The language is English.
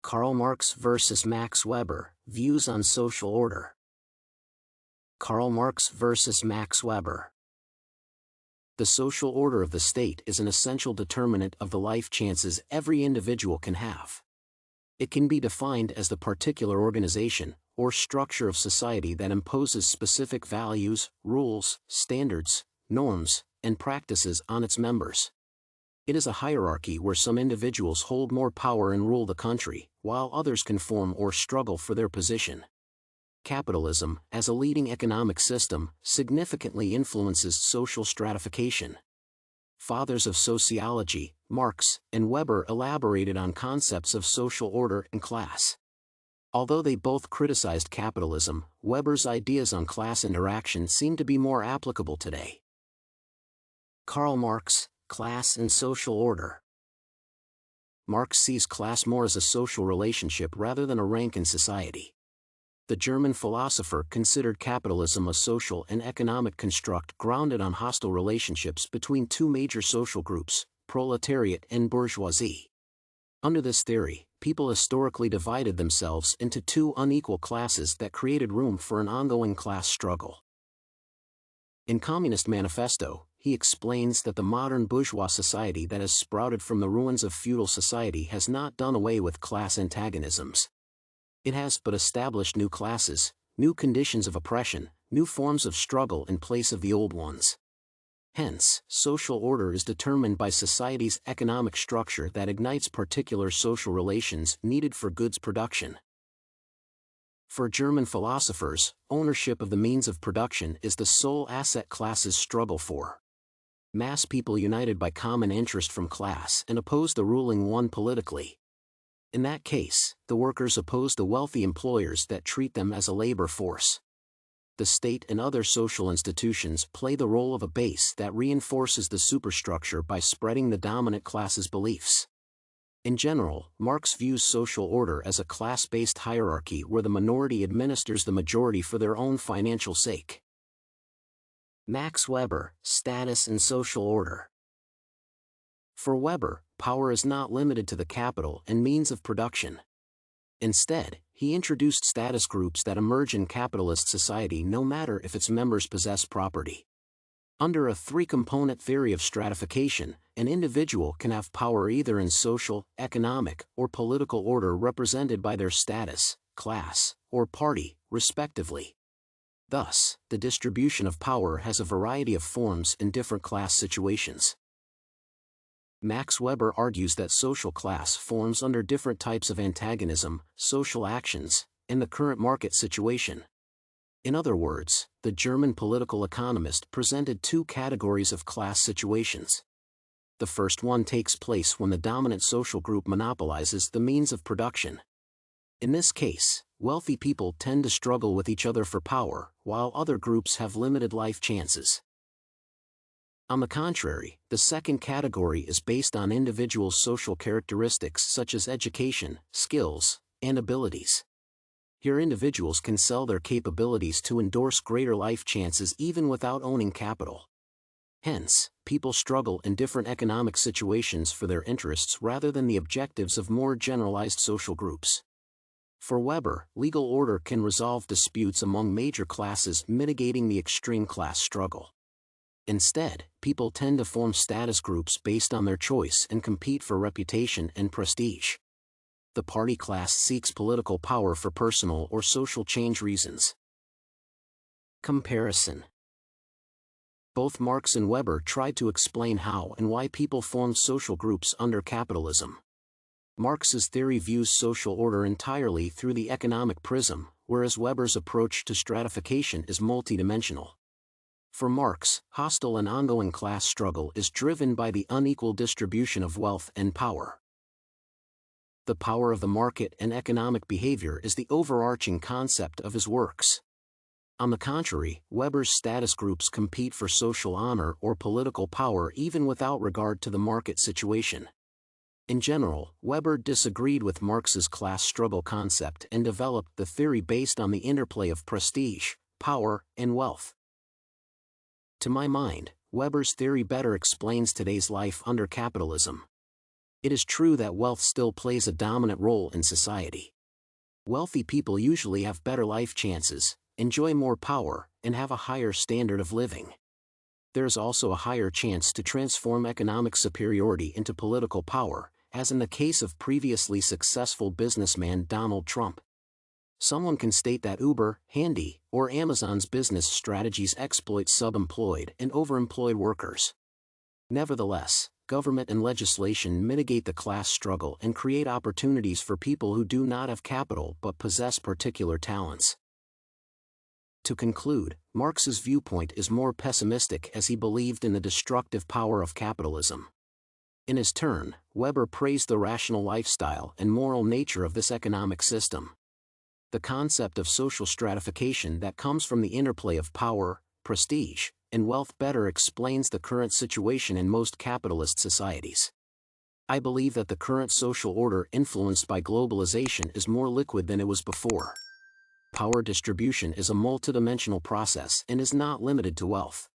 Karl Marx versus Max Weber, Views on Social Order. Karl Marx versus Max Weber. The social order of the state is an essential determinant of the life chances every individual can have. It can be defined as the particular organization or structure of society that imposes specific values, rules, standards, norms, and practices on its members. It is a hierarchy where some individuals hold more power and rule the country, while others conform or struggle for their position. Capitalism, as a leading economic system, significantly influences social stratification. Fathers of sociology, Marx and Weber, elaborated on concepts of social order and class. Although they both criticized capitalism, Weber's ideas on class interaction seem to be more applicable today. Karl Marx, Class and Social Order. Marx sees class more as a social relationship rather than a rank in society. The German philosopher considered capitalism a social and economic construct grounded on hostile relationships between two major social groups, proletariat and bourgeoisie. Under this theory, people historically divided themselves into two unequal classes that created room for an ongoing class struggle. In Communist Manifesto, he explains that the modern bourgeois society that has sprouted from the ruins of feudal society has not done away with class antagonisms. It has but established new classes, new conditions of oppression, new forms of struggle in place of the old ones. Hence, social order is determined by society's economic structure that ignites particular social relations needed for goods production. For German philosophers, ownership of the means of production is the sole asset classes struggle for. Mass people united by common interest from class and oppose the ruling one politically. In that case, the workers oppose the wealthy employers that treat them as a labor force. The state and other social institutions play the role of a base that reinforces the superstructure by spreading the dominant class's beliefs. In general, Marx views social order as a class-based hierarchy where the minority administers the majority for their own financial sake. Max Weber, Status and Social Order. For Weber, power is not limited to the capital and means of production. Instead, he introduced status groups that emerge in capitalist society no matter if its members possess property. Under a three-component theory of stratification, an individual can have power either in social, economic, or political order represented by their status, class, or party, respectively. Thus, the distribution of power has a variety of forms in different class situations. Max Weber argues that social class forms under different types of antagonism, social actions, and the current market situation. In other words, the German political economist presented two categories of class situations. The first one takes place when the dominant social group monopolizes the means of production. In this case, wealthy people tend to struggle with each other for power, while other groups have limited life chances. On the contrary, the second category is based on individual social characteristics such as education, skills, and abilities. Here individuals can sell their capabilities to endorse greater life chances even without owning capital. Hence, people struggle in different economic situations for their interests rather than the objectives of more generalized social groups. For Weber, legal order can resolve disputes among major classes, mitigating the extreme class struggle. Instead, people tend to form status groups based on their choice and compete for reputation and prestige. The party class seeks political power for personal or social change reasons. Comparison. Both Marx and Weber tried to explain how and why people formed social groups under capitalism. Marx's theory views social order entirely through the economic prism, whereas Weber's approach to stratification is multidimensional. For Marx, hostile and ongoing class struggle is driven by the unequal distribution of wealth and power. The power of the market and economic behavior is the overarching concept of his works. On the contrary, Weber's status groups compete for social honor or political power even without regard to the market situation. In general, Weber disagreed with Marx's class struggle concept and developed the theory based on the interplay of prestige, power, and wealth. To my mind, Weber's theory better explains today's life under capitalism. It is true that wealth still plays a dominant role in society. Wealthy people usually have better life chances, enjoy more power, and have a higher standard of living. There is also a higher chance to transform economic superiority into political power, as in the case of previously successful businessman Donald Trump. Someone can state that Uber, Handy, or Amazon's business strategies exploit subemployed and overemployed workers. Nevertheless, government and legislation mitigate the class struggle and create opportunities for people who do not have capital but possess particular talents. To conclude, Marx's viewpoint is more pessimistic as he believed in the destructive power of capitalism. In his turn, Weber praised the rational lifestyle and moral nature of this economic system. The concept of social stratification that comes from the interplay of power, prestige, and wealth better explains the current situation in most capitalist societies. I believe that the current social order influenced by globalization is more liquid than it was before. Power distribution is a multidimensional process and is not limited to wealth.